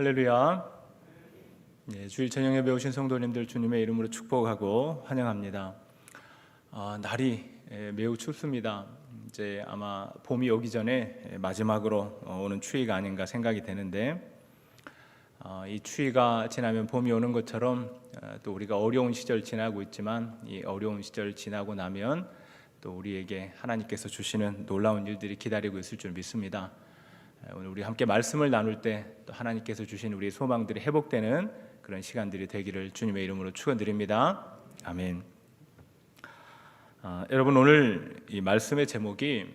할렐루야. 주일 저녁에 배우신 성도님들 주님의 이름으로 축복하고 환영합니다. 날이 매우 춥습니다. 이제 아마 봄이 오기 전에 마지막으로 오는 추위가 아닌가 생각이 되는데, 이 추위가 지나면 봄이 오는 것처럼 또 우리가 어려운 시절 지나고 있지만, 이 어려운 시절 지나고 나면 또 우리에게 하나님께서 주시는 놀라운 일들이 기다리고 있을 줄 믿습니다. 오늘 우리 함께 말씀을 나눌 때 또 하나님께서 주신 우리의 소망들이 회복되는 그런 시간들이 되기를 주님의 이름으로 축원드립니다. 아멘. 여러분, 오늘 이 말씀의 제목이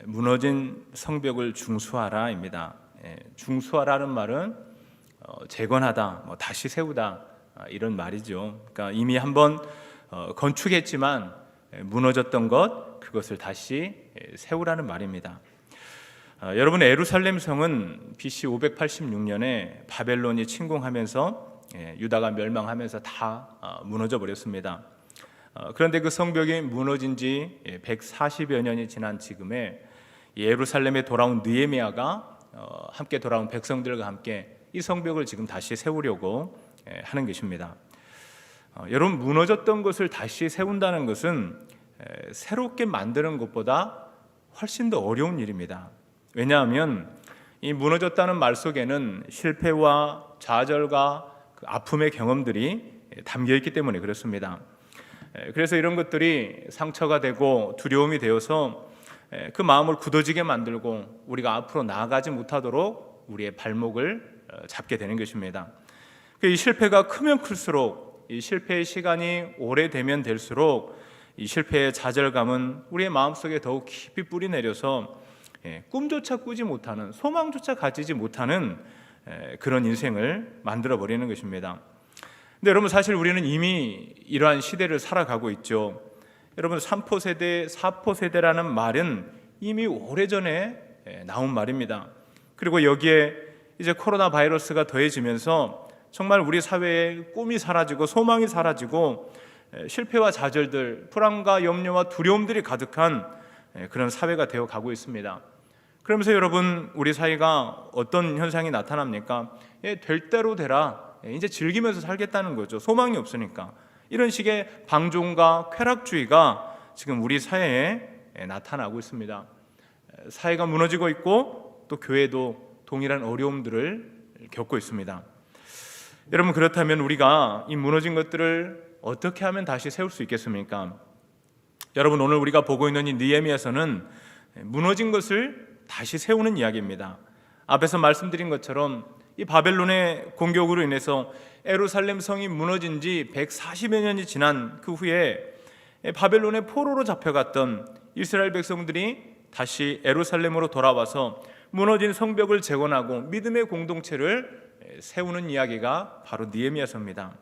무너진 성벽을 중수하라입니다. 중수하라는 말은 재건하다, 다시 세우다 이런 말이죠. 그러니까 이미 한번 건축했지만 무너졌던 그것을 다시 세우라는 말입니다. 여러분, 예루살렘 성은 BC 586년에 바벨론이 침공하면서 유다가 멸망하면서 다 무너져 버렸습니다. 그런데 그 성벽이 무너진 지 140여 년이 지난 지금에 예루살렘에 돌아온 느헤미야가 함께 돌아온 백성들과 함께 이 성벽을 지금 다시 세우려고 하는 것입니다. 여러분, 무너졌던 것을 다시 세운다는 것은 새롭게 만드는 것보다 훨씬 더 어려운 일입니다. 왜냐하면 이 무너졌다는 말 속에는 실패와 좌절과 그 아픔의 경험들이 담겨 있기 때문에 그렇습니다. 그래서 이런 것들이 상처가 되고 두려움이 되어서 그 마음을 굳어지게 만들고 우리가 앞으로 나아가지 못하도록 우리의 발목을 잡게 되는 것입니다. 이 실패가 크면 클수록, 이 실패의 시간이 오래되면 될수록 이 실패의 좌절감은 우리의 마음속에 더욱 깊이 뿌리 내려서 꿈조차 꾸지 못하는, 소망조차 가지지 못하는 그런 인생을 만들어버리는 것입니다. 근데 여러분, 사실 우리는 이미 이러한 시대를 살아가고 있죠. 여러분, 3포 세대, 4포 세대라는 말은 이미 오래전에 나온 말입니다. 그리고 여기에 이제 코로나 바이러스가 더해지면서 정말 우리 사회에 꿈이 사라지고 소망이 사라지고 실패와 좌절들, 불안과 염려와 두려움들이 가득한 그런 사회가 되어 가고 있습니다. 그러면서 여러분, 우리 사회가 어떤 현상이 나타납니까? 될 대로 되라, 이제 즐기면서 살겠다는 거죠. 소망이 없으니까. 이런 식의 방종과 쾌락주의가 지금 우리 사회에 나타나고 있습니다. 사회가 무너지고 있고 또 교회도 동일한 어려움들을 겪고 있습니다. 여러분, 그렇다면 우리가 이 무너진 것들을 어떻게 하면 다시 세울 수 있겠습니까? 여러분, 오늘 우리가 보고 있는 이 느헤미야서는 무너진 것을 다시 세우는 이야기입니다. 앞에서 말씀드린 것처럼 이 바벨론의 공격으로 인해서 예루살렘 성이 무너진 지 140여 년이 지난 그 후에 바벨론의 포로로 잡혀갔던 이스라엘 백성들이 다시 예루살렘으로 돌아와서 무너진 성벽을 재건하고 믿음의 공동체를 세우는 이야기가 바로 느헤미야서입니다.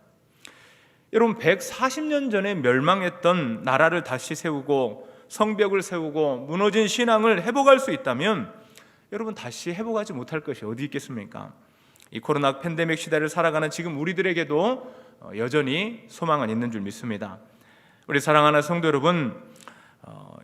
여러분, 140년 전에 멸망했던 나라를 다시 세우고 성벽을 세우고 무너진 신앙을 회복할 수 있다면 여러분, 다시 회복하지 못할 것이 어디 있겠습니까? 이 코로나 팬데믹 시대를 살아가는 지금 우리들에게도 여전히 소망은 있는 줄 믿습니다. 우리 사랑하는 성도 여러분,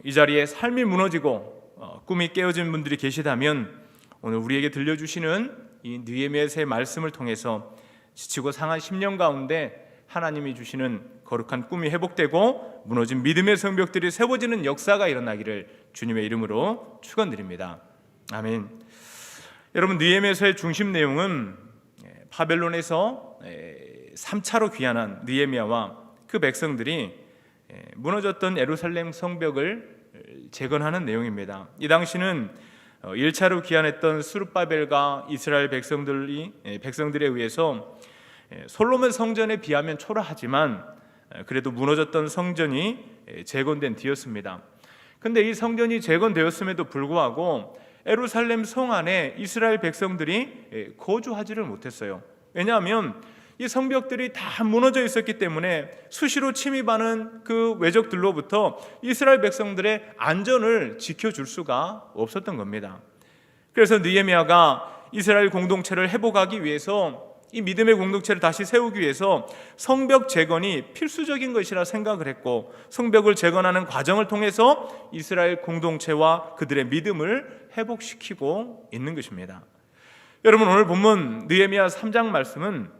이 자리에 삶이 무너지고 꿈이 깨어진 분들이 계시다면 오늘 우리에게 들려주시는 이 느헤미야서의 말씀을 통해서 지치고 상한 10년 가운데 하나님이 주시는 거룩한 꿈이 회복되고 무너진 믿음의 성벽들이 세워지는 역사가 일어나기를 주님의 이름으로 축원드립니다. 아멘. 여러분, 느헤미야서의 중심 내용은 바벨론에서 3차로 귀환한 느헤미야와 그 백성들이 무너졌던 예루살렘 성벽을 재건하는 내용입니다. 이 당시는 1차로 귀환했던 스룹바벨과 이스라엘 백성들에 의해서 솔로몬 성전에 비하면 초라하지만 그래도 무너졌던 성전이 재건된 뒤였습니다. 근데 이 성전이 재건되었음에도 불구하고 예루살렘 성 안에 이스라엘 백성들이 거주하지를 못했어요. 왜냐하면 이 성벽들이 다 무너져 있었기 때문에 수시로 침입하는 그 외적들로부터 이스라엘 백성들의 안전을 지켜줄 수가 없었던 겁니다. 그래서 느헤미야가 이스라엘 공동체를 회복하기 위해서, 이 믿음의 공동체를 다시 세우기 위해서 성벽 재건이 필수적인 것이라 생각을 했고, 성벽을 재건하는 과정을 통해서 이스라엘 공동체와 그들의 믿음을 회복시키고 있는 것입니다. 여러분, 오늘 본문 느헤미야 3장 말씀은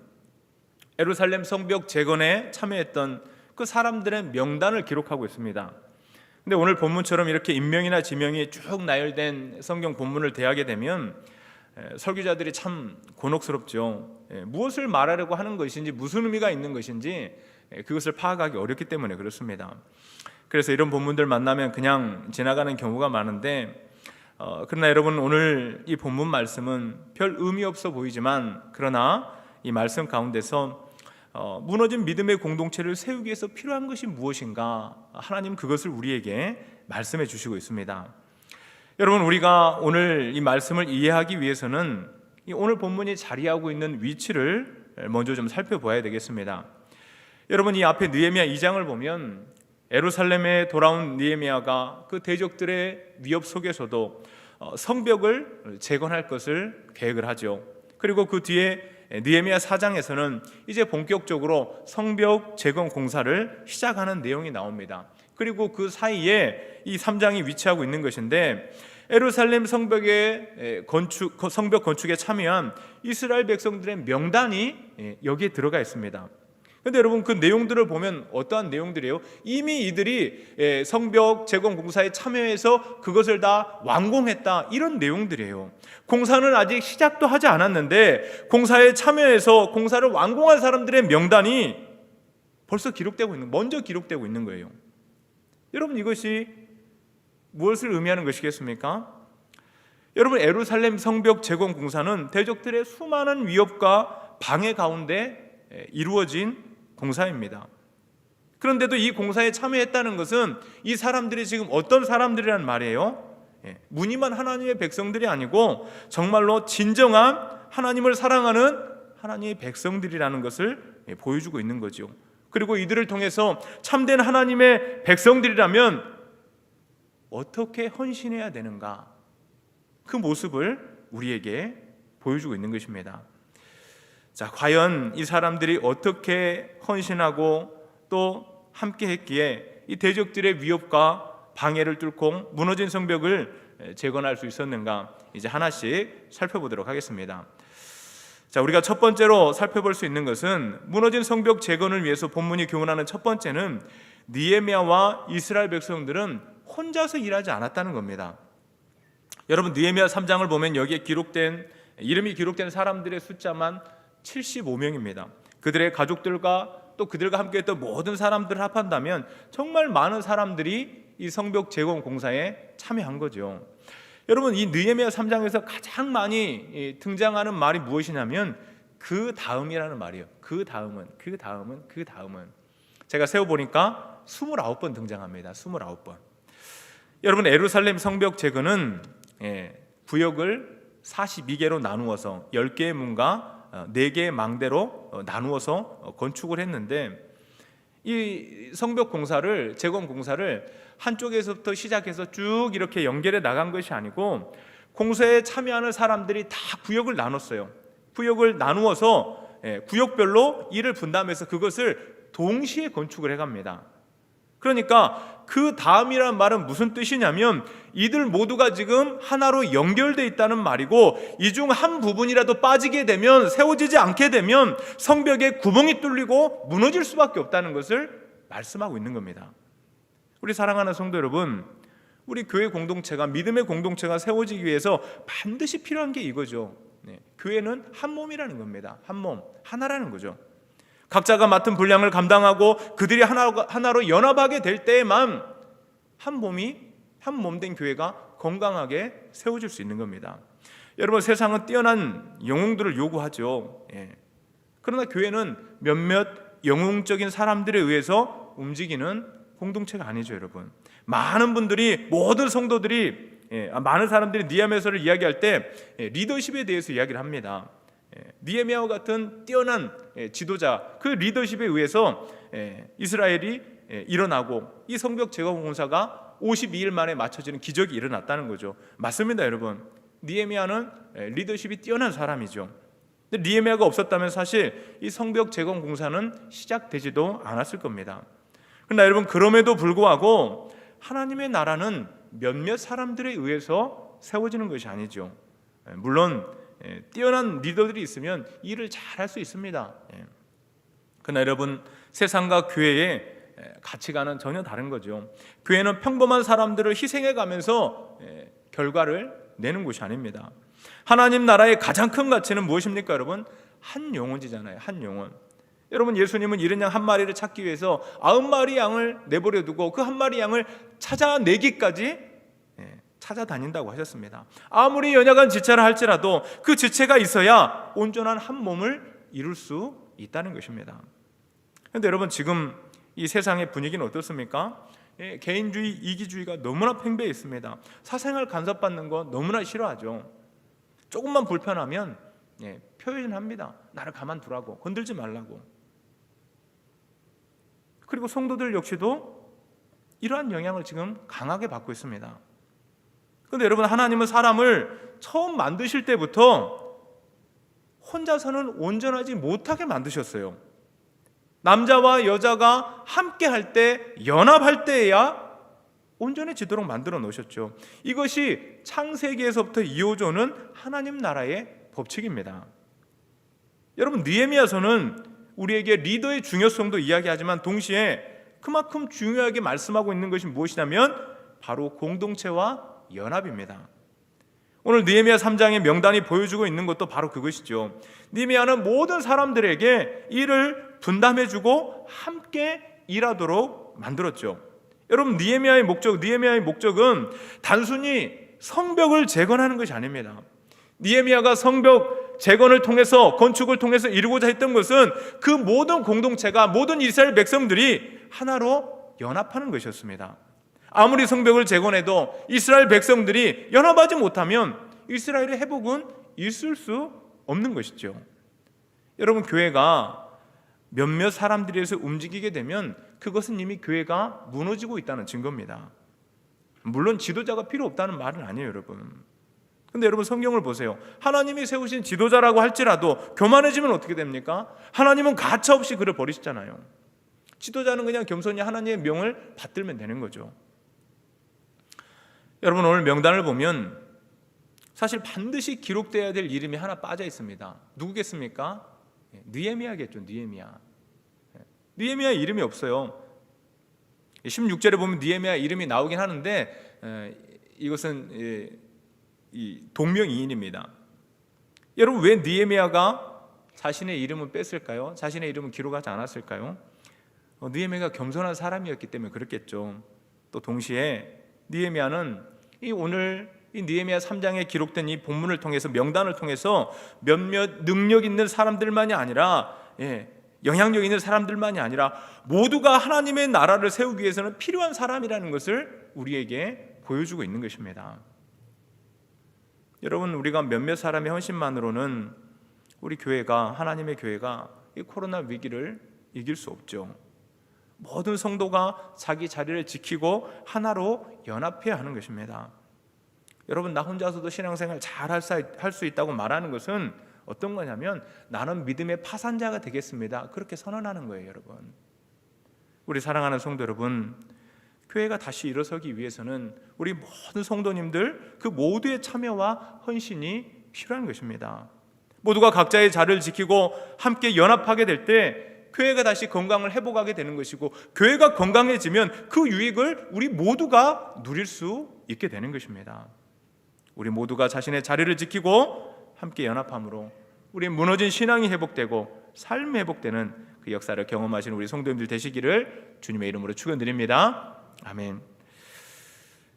예루살렘 성벽 재건에 참여했던 그 사람들의 명단을 기록하고 있습니다. 근데 오늘 본문처럼 이렇게 인명이나 지명이 쭉 나열된 성경 본문을 대하게 되면 설교자들이 참 곤혹스럽죠. 무엇을 말하려고 하는 것인지, 무슨 의미가 있는 것인지 그것을 파악하기 어렵기 때문에 그렇습니다. 그래서 이런 본문들 만나면 그냥 지나가는 경우가 많은데, 그러나 여러분, 오늘 이 본문 말씀은 별 의미 없어 보이지만, 그러나 이 말씀 가운데서 무너진 믿음의 공동체를 세우기 위해서 필요한 것이 무엇인가, 하나님 그것을 우리에게 말씀해 주시고 있습니다. 여러분, 우리가 오늘 이 말씀을 이해하기 위해서는 이 오늘 본문이 자리하고 있는 위치를 먼저 좀 살펴봐야 되겠습니다. 여러분, 이 앞에 느헤미야 2장을 보면 예루살렘에 돌아온 느헤미야가 그 대적들의 위협 속에서도 성벽을 재건할 것을 계획을 하죠. 그리고 그 뒤에 느헤미야 4장에서는 이제 본격적으로 성벽 재건 공사를 시작하는 내용이 나옵니다. 그리고 그 사이에 이 3장이 위치하고 있는 것인데, 예루살렘 성벽 건축에 참여한 이스라엘 백성들의 명단이 여기에 들어가 있습니다. 그런데 여러분, 그 내용들을 보면 어떠한 내용들이에요? 이미 이들이 성벽 재건 공사에 참여해서 그것을 다 완공했다, 이런 내용들이에요. 공사는 아직 시작도 하지 않았는데 공사에 참여해서 공사를 완공한 사람들의 명단이 벌써 먼저 기록되고 있는 거예요. 여러분, 이것이 무엇을 의미하는 것이겠습니까? 여러분, 예루살렘 성벽 재건 공사는 대적들의 수많은 위협과 방해 가운데 이루어진 공사입니다. 그런데도 이 공사에 참여했다는 것은 이 사람들이 지금 어떤 사람들이란 말이에요? 무늬만 하나님의 백성들이 아니고 정말로 진정한 하나님을 사랑하는 하나님의 백성들이라는 것을 보여주고 있는 거죠. 그리고 이들을 통해서 참된 하나님의 백성들이라면 어떻게 헌신해야 되는가, 그 모습을 우리에게 보여주고 있는 것입니다. 자, 과연 이 사람들이 어떻게 헌신하고 또 함께 했기에 이 대적들의 위협과 방해를 뚫고 무너진 성벽을 재건할 수 있었는가, 이제 하나씩 살펴보도록 하겠습니다. 자, 우리가 첫 번째로 살펴볼 수 있는 것은, 무너진 성벽 재건을 위해서 본문이 교훈하는 첫 번째는 느헤미야와 이스라엘 백성들은 혼자서 일하지 않았다는 겁니다. 여러분, 느헤미야 3장을 보면 여기에 이름이 기록된 사람들의 숫자만 75명입니다. 그들의 가족들과 또 그들과 함께했던 모든 사람들을 합한다면 정말 많은 사람들이 이 성벽 재건 공사에 참여한 거죠. 여러분, 이 느헤미야 3장에서 가장 많이 등장하는 말이 무엇이냐면 그 다음이라는 말이에요. 그 다음은 제가 세어보니까 29번 등장합니다. 29번. 여러분, 예루살렘 성벽 재건은 구역을 42개로 나누어서 10개의 문과 4개의 망대로 나누어서 건축을 했는데, 이 성벽 공사를, 재건 공사를 한쪽에서부터 시작해서 쭉 이렇게 연결해 나간 것이 아니고, 공사에 참여하는 사람들이 다 구역을 나눴어요. 구역을 나누어서 구역별로 일을 분담해서 그것을 동시에 건축을 해갑니다. 그러니까 그 다음이라는 말은 무슨 뜻이냐면, 이들 모두가 지금 하나로 연결되어 있다는 말이고, 이 중 한 부분이라도 빠지게 되면, 세워지지 않게 되면 성벽에 구멍이 뚫리고 무너질 수밖에 없다는 것을 말씀하고 있는 겁니다. 우리 사랑하는 성도 여러분, 우리 교회 공동체가, 믿음의 공동체가 세워지기 위해서 반드시 필요한 게 이거죠. 교회는 한 몸이라는 겁니다. 한 몸, 하나라는 거죠. 각자가 맡은 분량을 감당하고 그들이 하나로 연합하게 될 때에만 한 몸 된 교회가 건강하게 세워질 수 있는 겁니다. 여러분, 세상은 뛰어난 영웅들을 요구하죠. 그러나 교회는 몇몇 영웅적인 사람들에 의해서 움직이는 공동체가 아니죠. 여러분, 많은 분들이, 모든 성도들이, 많은 사람들이 느헤미야서를 이야기할 때 리더십에 대해서 이야기를 합니다. 느헤미야와 같은 뛰어난 지도자, 그 리더십에 의해서 이스라엘이 일어나고 이 성벽 재건 공사가 52일 만에 마쳐지는 기적이 일어났다는 거죠. 맞습니다, 여러분. 느헤미야는 리더십이 뛰어난 사람이죠. 근데 느헤미야가 없었다면 사실 이 성벽 재건 공사는 시작되지도 않았을 겁니다. 그러나 여러분, 그럼에도 불구하고 하나님의 나라는 몇몇 사람들에 의해서 세워지는 것이 아니죠. 물론 뛰어난 리더들이 있으면 일을 잘 할 수 있습니다. 그러나 여러분, 세상과 교회의 가치관은 전혀 다른 거죠. 교회는 평범한 사람들을 희생해 가면서 결과를 내는 곳이 아닙니다. 하나님 나라의 가장 큰 가치는 무엇입니까, 여러분? 한 영혼이잖아요. 한 영혼. 여러분, 예수님은 잃은 양 한 마리를 찾기 위해서 90마리 양을 내버려 두고 그 한 마리 양을 찾아내기까지 찾아다닌다고 하셨습니다. 아무리 연약한 지체를 할지라도 그 지체가 있어야 온전한 한 몸을 이룰 수 있다는 것입니다. 그런데 여러분, 지금 이 세상의 분위기는 어떻습니까? 개인주의, 이기주의가 너무나 팽배해 있습니다. 사생활 간섭받는 거 너무나 싫어하죠. 조금만 불편하면 표현합니다. 나를 가만두라고, 건들지 말라고. 그리고 성도들 역시도 이러한 영향을 지금 강하게 받고 있습니다. 그런데 여러분, 하나님은 사람을 처음 만드실 때부터 혼자서는 온전하지 못하게 만드셨어요. 남자와 여자가 함께 할 때, 연합할 때에야 온전해지도록 만들어 놓으셨죠. 이것이 창세기에서부터 이어져오는 하나님 나라의 법칙입니다. 여러분, 느헤미야서는 우리에게 리더의 중요성도 이야기하지만 동시에 그만큼 중요하게 말씀하고 있는 것이 무엇이냐면 바로 공동체와 연합입니다. 오늘 느헤미야 3장의 명단이 보여주고 있는 것도 바로 그것이죠. 느헤미야는 모든 사람들에게 일을 분담해주고 함께 일하도록 만들었죠. 여러분, 느헤미야의 목적은 단순히 성벽을 재건하는 것이 아닙니다. 느헤미야가 성벽 재건을 통해서, 건축을 통해서 이루고자 했던 것은 그 모든 공동체가, 모든 이스라엘 백성들이 하나로 연합하는 것이었습니다. 아무리 성벽을 재건해도 이스라엘 백성들이 연합하지 못하면 이스라엘의 회복은 있을 수 없는 것이죠. 여러분, 교회가 몇몇 사람들에 의해서 움직이게 되면 그것은 이미 교회가 무너지고 있다는 증거입니다. 물론 지도자가 필요 없다는 말은 아니에요, 여러분. 근데 여러분, 성경을 보세요. 하나님이 세우신 지도자라고 할지라도 교만해지면 어떻게 됩니까? 하나님은 가차없이 그를 버리시잖아요. 지도자는 그냥 겸손히 하나님의 명을 받들면 되는 거죠. 여러분, 오늘 명단을 보면 사실 반드시 기록되어야 될 이름이 하나 빠져 있습니다. 누구겠습니까? 느헤미야겠죠. 느헤미야 이름이 없어요. 16절에 보면 느헤미야 이름이 나오긴 하는데 이것은 이 동명이인입니다. 여러분, 왜 느헤미야가 자신의 이름을 뺐을까요? 자신의 이름을 기록하지 않았을까요? 느헤미야가 겸손한 사람이었기 때문에 그렇겠죠. 또 동시에 느헤미야는 오늘 이 느헤미야 3장에 기록된 이 본문을 통해서, 명단을 통해서 몇몇 능력 있는 사람들만이 아니라, 영향력 있는 사람들만이 아니라 모두가 하나님의 나라를 세우기 위해서는 필요한 사람이라는 것을 우리에게 보여주고 있는 것입니다. 여러분, 우리가 몇몇 사람의 헌신만으로는 우리 교회가, 하나님의 교회가 이 코로나 위기를 이길 수 없죠. 모든 성도가 자기 자리를 지키고 하나로 연합해야 하는 것입니다. 여러분, 나 혼자서도 신앙생활 잘 할 수 있다고 말하는 것은 어떤 거냐면 나는 믿음의 파산자가 되겠습니다, 그렇게 선언하는 거예요. 여러분, 우리 사랑하는 성도 여러분, 교회가 다시 일어서기 위해서는 우리 모든 성도님들 그 모두의 참여와 헌신이 필요한 것입니다. 모두가 각자의 자리를 지키고 함께 연합하게 될 때 교회가 다시 건강을 회복하게 되는 것이고, 교회가 건강해지면 그 유익을 우리 모두가 누릴 수 있게 되는 것입니다. 우리 모두가 자신의 자리를 지키고 함께 연합함으로 우리 무너진 신앙이 회복되고 삶이 회복되는 그 역사를 경험하시는 우리 성도님들 되시기를 주님의 이름으로 축원드립니다. 아멘.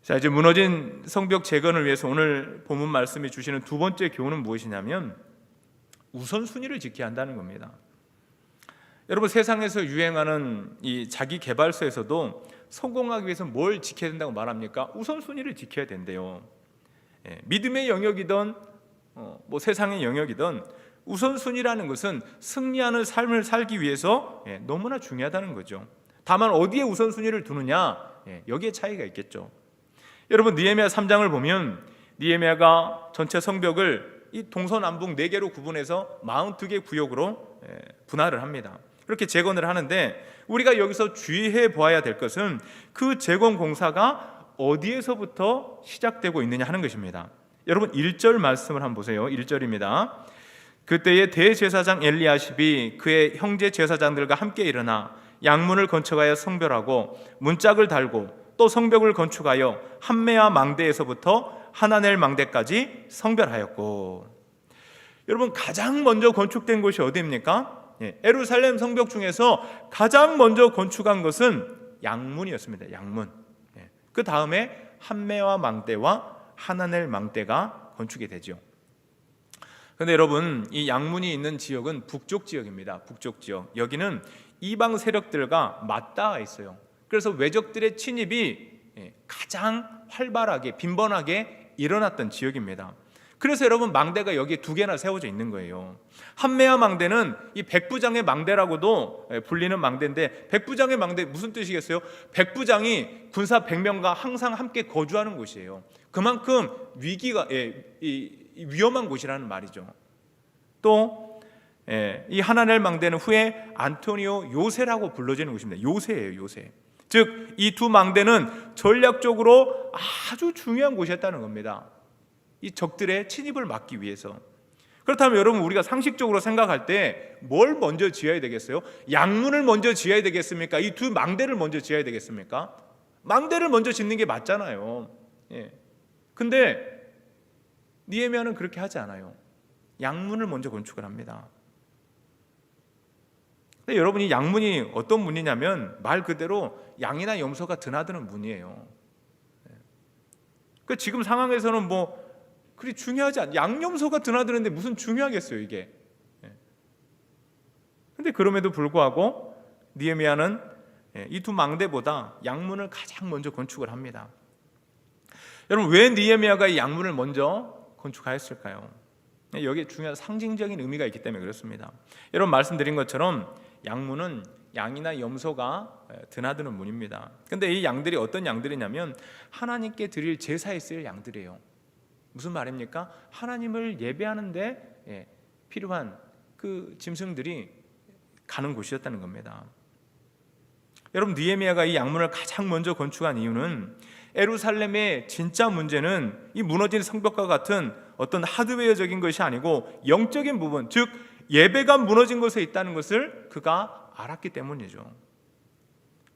자, 이제 무너진 성벽 재건을 위해서 오늘 본문 말씀이 주시는 두 번째 교훈은 무엇이냐면 우선순위를 지켜야 한다는 겁니다. 여러분, 세상에서 유행하는 이 자기 개발서에서도 성공하기 위해서 뭘 지켜야 된다고 말합니까? 우선순위를 지켜야 된대요. 믿음의 영역이든 세상의 영역이든 우선순위라는 것은 승리하는 삶을 살기 위해서 너무나 중요하다는 거죠. 다만 어디에 우선순위를 두느냐, 여기에 차이가 있겠죠. 여러분, 느헤미야 3장을 보면 느헤미야가 전체 성벽을 이 동서남북 4개로 구분해서 42개 구역으로 분할을 합니다. 그렇게 재건을 하는데 우리가 여기서 주의해 보아야 될 것은 그 재건 공사가 어디에서부터 시작되고 있느냐 하는 것입니다. 여러분 1절 말씀을 한번 보세요. 1절입니다. 그때에 대제사장 엘리야십이 그의 형제 제사장들과 함께 일어나 양문을 건축하여 성별하고 문짝을 달고 또 성벽을 건축하여 한메아 망대에서부터 하나넬 망대까지 성별하였고. 여러분 가장 먼저 건축된 곳이 어디입니까? 예루살렘 성벽 중에서 가장 먼저 건축한 것은 양문이었습니다. 양문. 그 다음에 한메아 망대와 하나넬 망대가 건축이 되죠. 그런데 여러분 이 양문이 있는 지역은 북쪽 지역입니다. 북쪽 지역. 여기는 이방 세력들과 맞닿아 있어요. 그래서 외적들의 침입이 가장 활발하게 빈번하게 일어났던 지역입니다. 그래서 여러분 망대가 여기 두 개나 세워져 있는 거예요. 한메아 망대는 이 백부장의 망대라고도 불리는 망대인데, 백부장의 망대 무슨 뜻이겠어요? 백부장이 군사 100명과 항상 함께 거주하는 곳이에요. 그만큼 위기가 위험한 곳이라는 말이죠. 또 이 하나넬 망대는 후에 안토니오 요새라고 불러지는 곳입니다. 요새예요, 요새. 즉 이 두 망대는 전략적으로 아주 중요한 곳이었다는 겁니다. 이 적들의 침입을 막기 위해서. 그렇다면 여러분 우리가 상식적으로 생각할 때 뭘 먼저 지어야 되겠어요? 양문을 먼저 지어야 되겠습니까? 이 두 망대를 먼저 지어야 되겠습니까? 망대를 먼저 짓는 게 맞잖아요. 근데 느헤미야는 그렇게 하지 않아요. 양문을 먼저 건축을 합니다. 근데 여러분 이 양문이 어떤 문이냐면 말 그대로 양이나 염소가 드나드는 문이에요. 그 지금 상황에서는 뭐 그리 중요하지 않. 양염소가 드나드는데 무슨 중요하겠어요 이게. 근데 그럼에도 불구하고 느헤미야는 이 두 망대보다 양문을 가장 먼저 건축을 합니다. 여러분 왜 느헤미야가 이 양문을 먼저 건축하였을까요? 여기에 중요한 상징적인 의미가 있기 때문에 그렇습니다. 여러분 말씀드린 것처럼 양문은 양이나 염소가 드나드는 문입니다. 근데 이 양들이 어떤 양들이냐면 하나님께 드릴 제사에 쓰일 양들이에요. 무슨 말입니까? 하나님을 예배하는데 필요한 그 짐승들이 가는 곳이었다는 겁니다. 여러분 느헤미야가 이 양문을 가장 먼저 건축한 이유는 예루살렘의 진짜 문제는 이 무너진 성벽과 같은 어떤 하드웨어적인 것이 아니고 영적인 부분, 즉 예배가 무너진 곳에 있다는 것을 그가 알았기 때문이죠.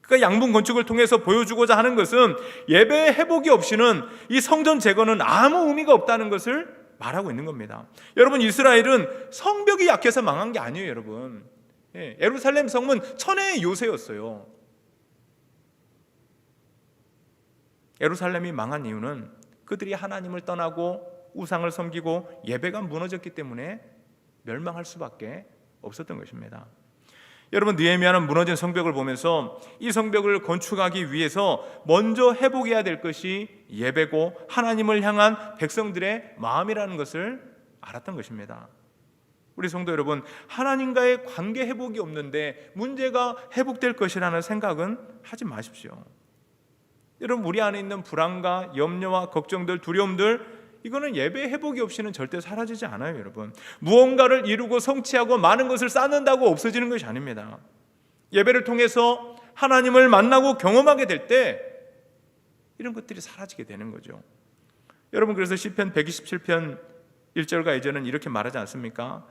그가 양문 건축을 통해서 보여주고자 하는 것은 예배의 회복이 없이는 이 성전 재건은 아무 의미가 없다는 것을 말하고 있는 겁니다. 여러분 이스라엘은 성벽이 약해서 망한 게 아니에요. 여러분 예루살렘 성문 천혜의 요새였어요. 예루살렘이 망한 이유는 그들이 하나님을 떠나고 우상을 섬기고 예배가 무너졌기 때문에 멸망할 수밖에 없었던 것입니다. 여러분 느헤미야는 무너진 성벽을 보면서 이 성벽을 건축하기 위해서 먼저 회복해야 될 것이 예배고 하나님을 향한 백성들의 마음이라는 것을 알았던 것입니다. 우리 성도 여러분, 하나님과의 관계 회복이 없는데 문제가 회복될 것이라는 생각은 하지 마십시오. 여러분 우리 안에 있는 불안과 염려와 걱정들, 두려움들, 이거는 예배 회복이 없이는 절대 사라지지 않아요. 여러분 무언가를 이루고 성취하고 많은 것을 쌓는다고 없어지는 것이 아닙니다. 예배를 통해서 하나님을 만나고 경험하게 될 때 이런 것들이 사라지게 되는 거죠. 여러분 그래서 시편 127편 1절과 2절은 이렇게 말하지 않습니까?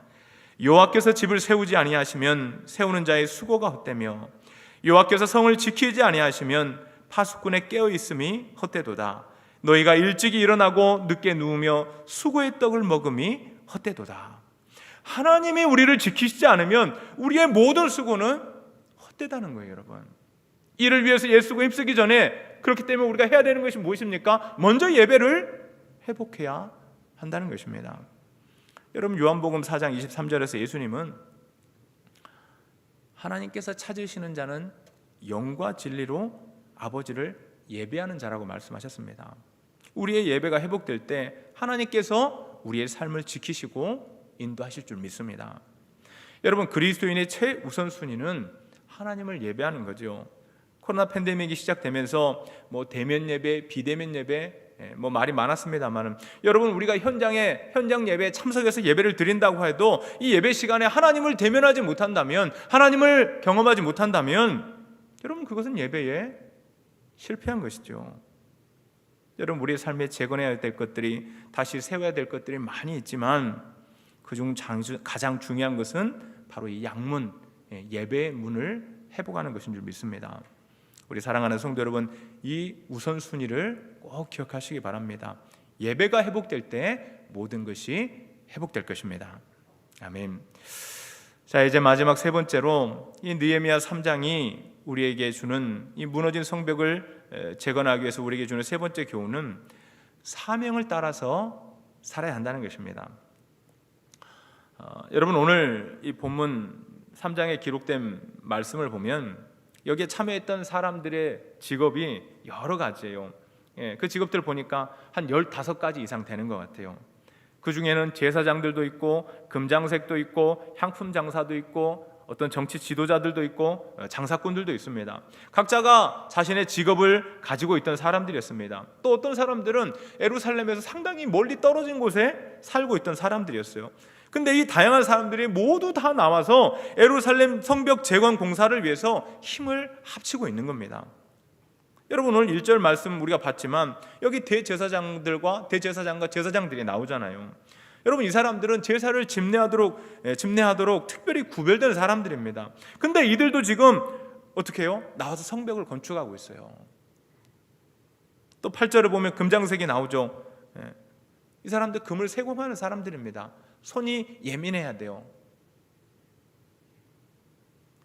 여호와께서 집을 세우지 아니하시면 세우는 자의 수고가 헛되며 여호와께서 성을 지키지 아니하시면 파수꾼의 깨어있음이 헛되도다. 너희가 일찍이 일어나고 늦게 누우며 수고의 떡을 먹음이 헛되도다. 하나님이 우리를 지키시지 않으면 우리의 모든 수고는 헛되다는 거예요. 여러분 이를 위해서 애쓰고 힘쓰기 전에, 그렇기 때문에 우리가 해야 되는 것이 무엇입니까? 먼저 예배를 회복해야 한다는 것입니다. 여러분 요한복음 4장 23절에서 예수님은 하나님께서 찾으시는 자는 영과 진리로 아버지를 예배하는 자라고 말씀하셨습니다. 우리의 예배가 회복될 때 하나님께서 우리의 삶을 지키시고 인도하실 줄 믿습니다. 여러분 그리스도인의 최우선순위는 하나님을 예배하는 거죠. 코로나 팬데믹이 시작되면서 뭐 대면 예배, 비대면 예배 뭐 말이 많았습니다만, 여러분 우리가 현장 예배에 참석해서 예배를 드린다고 해도 이 예배 시간에 하나님을 대면하지 못한다면, 하나님을 경험하지 못한다면 여러분 그것은 예배에 실패한 것이죠. 여러분, 우리의 삶에 재건해야 될 것들이, 다시 세워야 될 것들이 많이 있지만 그중 가장 중요한 것은 바로 이 양문, 예배의 문을 회복하는 것인 줄 믿습니다. 우리 사랑하는 성도 여러분, 이 우선순위를 꼭 기억하시기 바랍니다. 예배가 회복될 때 모든 것이 회복될 것입니다. 아멘. 자, 이제 마지막 세 번째로 이 느헤미야 3장이 우리에게 주는 이 무너진 성벽을 재건하기 위해서 우리에게 주는 세 번째 교훈은 사명을 따라서 살아야 한다는 것입니다. 여러분, 오늘 이 본문 3장에 기록된 말씀을 보면 여기에 참여했던 사람들의 직업이 여러 가지예요. 그 직업들 보니까 한 15가지 이상 되는 것 같아요. 그 중에는 제사장들도 있고 금장색도 있고 향품 장사도 있고 어떤 정치 지도자들도 있고 장사꾼들도 있습니다. 각자가 자신의 직업을 가지고 있던 사람들이었습니다. 또 어떤 사람들은 예루살렘에서 상당히 멀리 떨어진 곳에 살고 있던 사람들이었어요. 근데 이 다양한 사람들이 모두 다 나와서 예루살렘 성벽 재건 공사를 위해서 힘을 합치고 있는 겁니다. 여러분, 오늘 1절 말씀 우리가 봤지만 여기 대제사장과 제사장들이 나오잖아요. 여러분, 이 사람들은 제사를 집례하도록 특별히 구별된 사람들입니다. 근데 이들도 지금 어떻게 해요? 나와서 성벽을 건축하고 있어요. 또 8절을 보면 금장색이 나오죠. 이 사람들 금을 세공하는 사람들입니다. 손이 예민해야 돼요.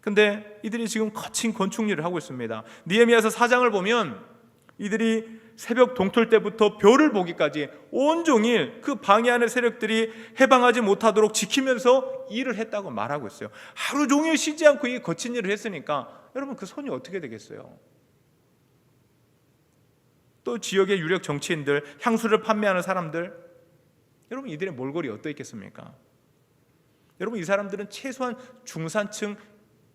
근데 이들이 지금 거친 건축 일을 하고 있습니다. 느헤미야서 4장을 보면 이들이 새벽 동틀 때부터 별을 보기까지 온종일 그 방해하는 세력들이 해방하지 못하도록 지키면서 일을 했다고 말하고 있어요. 하루 종일 쉬지 않고 이 거친 일을 했으니까 여러분, 그 손이 어떻게 되겠어요? 또 지역의 유력 정치인들, 향수를 판매하는 사람들, 여러분, 이들의 몰골이 어떠 있겠습니까? 여러분, 이 사람들은 최소한 중산층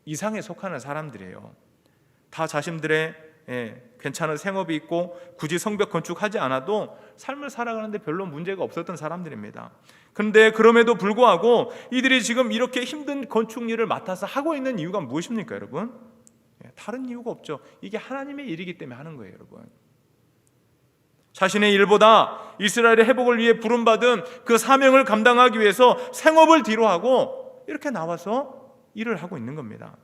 이상에 속하는 사람들이에요. 다 자신들의 괜찮은 생업이 있고 굳이 성벽 건축하지 않아도 삶을 살아가는데 별로 문제가 없었던 사람들입니다. 그런데 그럼에도 불구하고 이들이 지금 이렇게 힘든 건축 일을 맡아서 하고 있는 이유가 무엇입니까, 여러분? 다른 이유가 없죠. 이게 하나님의 일이기 때문에 하는 거예요, 여러분. 자신의 일보다 이스라엘의 회복을 위해 부름받은 그 사명을 감당하기 위해서 생업을 뒤로하고 이렇게 나와서 일을 하고 있는 겁니다.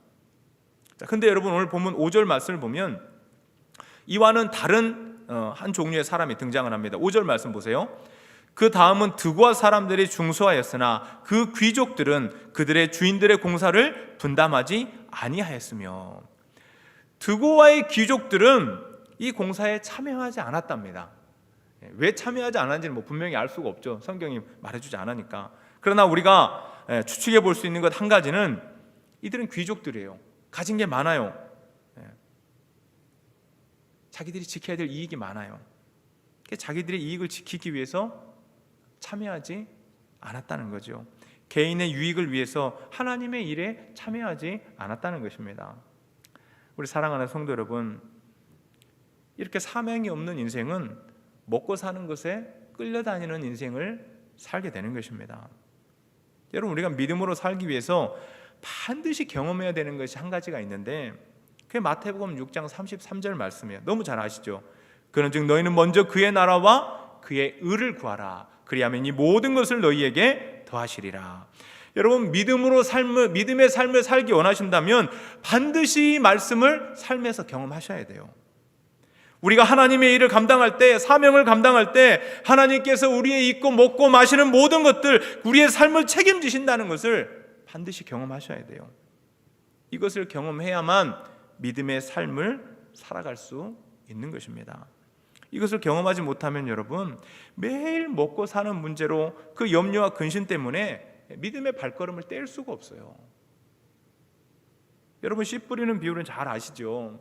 근데 여러분, 오늘 본문 5절 말씀을 보면 이와는 다른 한 종류의 사람이 등장을 합니다. 5절 말씀 보세요. 그 다음은 드고아 사람들이 중수하였으나 그 귀족들은 그들의 주인들의 공사를 분담하지 아니하였으며, 드고아의 귀족들은 이 공사에 참여하지 않았답니다. 왜 참여하지 않았는지는 분명히 알 수가 없죠. 성경이 말해주지 않으니까. 그러나 우리가 추측해 볼 수 있는 것 한 가지는 이들은 귀족들이에요. 가진 게 많아요. 자기들이 지켜야 될 이익이 많아요. 자기들의 이익을 지키기 위해서 참여하지 않았다는 거죠. 개인의 유익을 위해서 하나님의 일에 참여하지 않았다는 것입니다. 우리 사랑하는 성도 여러분, 이렇게 사명이 없는 인생은 먹고 사는 것에 끌려다니는 인생을 살게 되는 것입니다. 여러분, 우리가 믿음으로 살기 위해서 반드시 경험해야 되는 것이 한 가지가 있는데 그게 마태복음 6장 33절 말씀이에요. 너무 잘 아시죠? 그런즉 너희는 먼저 그의 나라와 그의 의를 구하라. 그리하면 이 모든 것을 너희에게 더하시리라. 여러분, 믿음의 삶을 살기 원하신다면 반드시 이 말씀을 삶에서 경험하셔야 돼요. 우리가 하나님의 일을 감당할 때, 사명을 감당할 때 하나님께서 우리의 입고 먹고 마시는 모든 것들, 우리의 삶을 책임지신다는 것을 반드시 경험하셔야 돼요. 이것을 경험해야만 믿음의 삶을 살아갈 수 있는 것입니다. 이것을 경험하지 못하면 여러분, 매일 먹고 사는 문제로 그 염려와 근심 때문에 믿음의 발걸음을 뗄 수가 없어요. 여러분, 씨 뿌리는 비율은 잘 아시죠?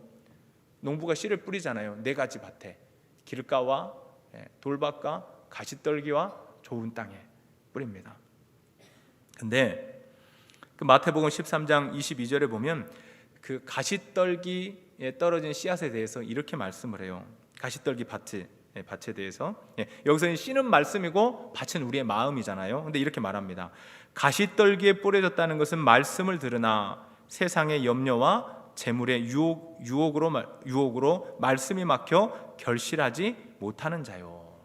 농부가 씨를 뿌리잖아요. 4가지 밭에, 길가와 돌밭과 가시떨기와 좋은 땅에 뿌립니다. 근데 그 마태복음 13장 22절에 보면 그 가시떨기에 떨어진 씨앗에 대해서 이렇게 말씀을 해요. 가시떨기 밭에 대해서. 여기서는 씨는 말씀이고 밭은 우리의 마음이잖아요. 근데 이렇게 말합니다. 가시떨기에 뿌려졌다는 것은 말씀을 들으나 세상의 염려와 재물의 유혹으로 말씀이 막혀 결실하지 못하는 자요.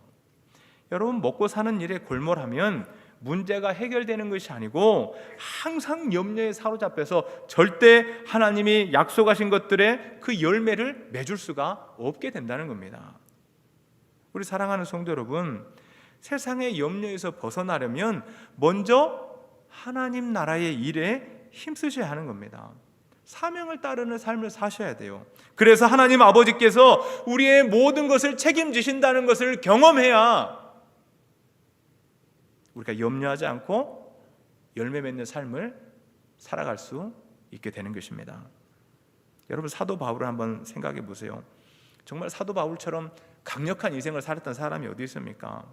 여러분, 먹고 사는 일에 골몰하면 문제가 해결되는 것이 아니고 항상 염려에 사로잡혀서 절대 하나님이 약속하신 것들의 그 열매를 맺을 수가 없게 된다는 겁니다. 우리 사랑하는 성도 여러분, 세상의 염려에서 벗어나려면 먼저 하나님 나라의 일에 힘쓰셔야 하는 겁니다. 사명을 따르는 삶을 사셔야 돼요. 그래서 하나님 아버지께서 우리의 모든 것을 책임지신다는 것을 경험해야 우리가 염려하지 않고 열매 맺는 삶을 살아갈 수 있게 되는 것입니다. 여러분, 사도 바울을 한번 생각해 보세요. 정말 사도 바울처럼 강력한 인생을 살았던 사람이 어디 있습니까?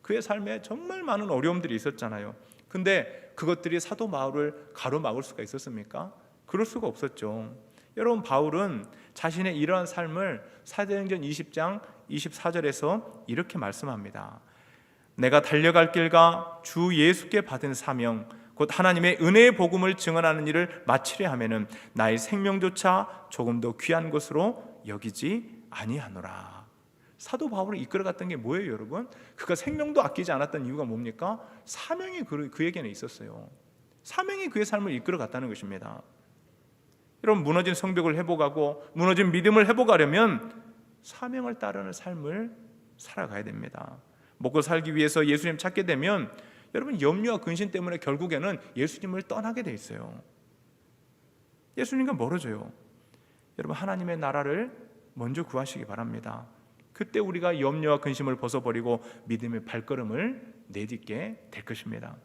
그의 삶에 정말 많은 어려움들이 있었잖아요. 근데 그것들이 사도 바울을 가로막을 수가 있었습니까? 그럴 수가 없었죠. 여러분, 바울은 자신의 이러한 삶을 사도행전 20장 24절에서 이렇게 말씀합니다. 내가 달려갈 길과 주 예수께 받은 사명 곧 하나님의 은혜의 복음을 증언하는 일을 마치려 하면은 나의 생명조차 조금 더 귀한 것으로 여기지 아니하노라. 사도 바울을 이끌어갔던 게 뭐예요, 여러분? 그가 생명도 아끼지 않았던 이유가 뭡니까? 사명이 그에게는 있었어요. 사명이 그의 삶을 이끌어갔다는 것입니다. 여러분, 무너진 성벽을 회복하고 무너진 믿음을 회복하려면 사명을 따르는 삶을 살아가야 됩니다. 먹고 살기 위해서 예수님 찾게 되면 여러분, 염려와 근심 때문에 결국에는 예수님을 떠나게 돼 있어요. 예수님과 멀어져요. 여러분, 하나님의 나라를 먼저 구하시기 바랍니다. 그때 우리가 염려와 근심을 벗어버리고 믿음의 발걸음을 내딛게 될 것입니다.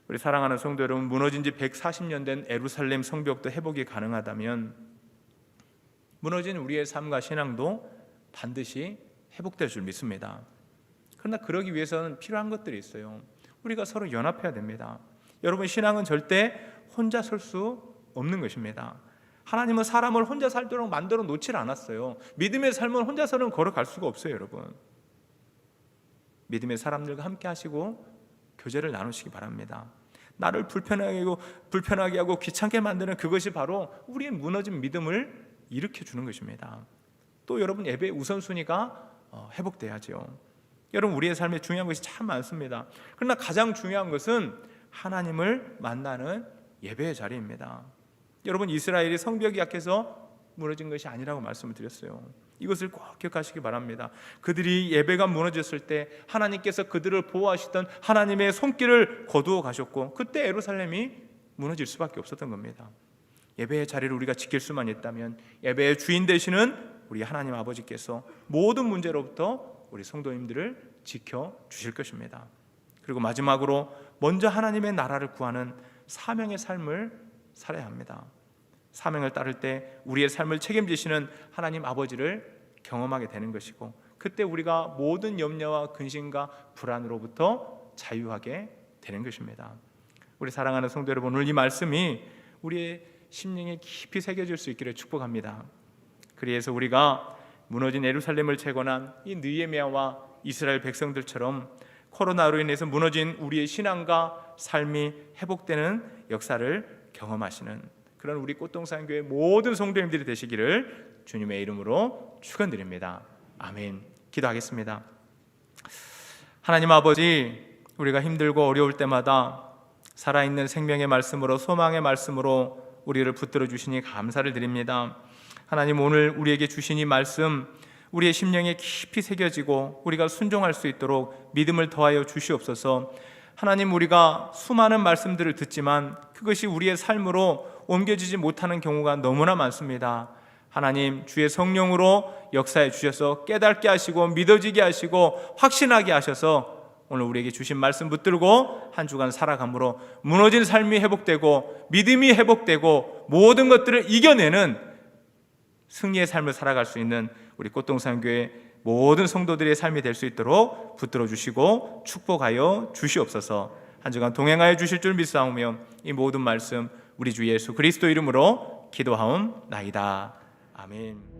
우리 사랑하는 성도 여러분, 무너진 지 140년 된 예루살렘 성벽도 회복이 가능하다면 무너진 우리의 삶과 신앙도 반드시 회복될 줄 믿습니다. 그러나 그러기 위해서는 필요한 것들이 있어요. 우리가 서로 연합해야 됩니다. 여러분, 신앙은 절대 혼자 설 수 없는 것입니다. 하나님은 사람을 혼자 살도록 만들어 놓질 않았어요. 믿음의 삶은 혼자서는 걸어갈 수가 없어요, 여러분. 믿음의 사람들과 함께 하시고 교제를 나누시기 바랍니다. 나를 불편하게 하고 귀찮게 만드는 그것이 바로 우리의 무너진 믿음을 일으켜주는 것입니다. 또 여러분, 예배의 우선순위가 회복돼야죠. 여러분, 우리의 삶에 중요한 것이 참 많습니다. 그러나 가장 중요한 것은 하나님을 만나는 예배의 자리입니다. 여러분, 이스라엘이 성벽이 약해서 무너진 것이 아니라고 말씀을 드렸어요. 이것을 꼭 기억하시기 바랍니다. 그들이 예배가 무너졌을 때 하나님께서 그들을 보호하시던 하나님의 손길을 거두어 가셨고 그때 예루살렘이 무너질 수밖에 없었던 겁니다. 예배의 자리를 우리가 지킬 수만 있다면 예배의 주인 되시는 우리 하나님 아버지께서 모든 문제로부터 우리 성도님들을 지켜주실 것입니다. 그리고 마지막으로 먼저 하나님의 나라를 구하는 사명의 삶을 살아야 합니다. 사명을 따를 때 우리의 삶을 책임지시는 하나님 아버지를 경험하게 되는 것이고 그때 우리가 모든 염려와 근심과 불안으로부터 자유하게 되는 것입니다. 우리 사랑하는 성도 여러분, 오늘 이 말씀이 우리의 심령에 깊이 새겨질 수 있기를 축복합니다. 그래서 우리가 무너진 예루살렘을 재건한 이 느헤미야와 이스라엘 백성들처럼 코로나로 인해서 무너진 우리의 신앙과 삶이 회복되는 역사를 경험하시는 그런 우리 꽃동산교회 모든 성도님들이 되시기를 주님의 이름으로 축원드립니다. 아멘. 기도하겠습니다. 하나님 아버지, 우리가 힘들고 어려울 때마다 살아있는 생명의 말씀으로 소망의 말씀으로 우리를 붙들어 주시니 감사를 드립니다. 하나님, 오늘 우리에게 주신 이 말씀 우리의 심령에 깊이 새겨지고 우리가 순종할 수 있도록 믿음을 더하여 주시옵소서. 하나님, 우리가 수많은 말씀들을 듣지만 그것이 우리의 삶으로 옮겨지지 못하는 경우가 너무나 많습니다. 하나님, 주의 성령으로 역사해 주셔서 깨닫게 하시고 믿어지게 하시고 확신하게 하셔서 오늘 우리에게 주신 말씀 붙들고 한 주간 살아감으로 무너진 삶이 회복되고 믿음이 회복되고 모든 것들을 이겨내는 승리의 삶을 살아갈 수 있는 우리 꽃동산교회 모든 성도들의 삶이 될 수 있도록 붙들어 주시고 축복하여 주시옵소서. 한 주간 동행하여 주실 줄 믿사오며 이 모든 말씀 우리 주 예수 그리스도 이름으로 기도하옵나이다. 아멘.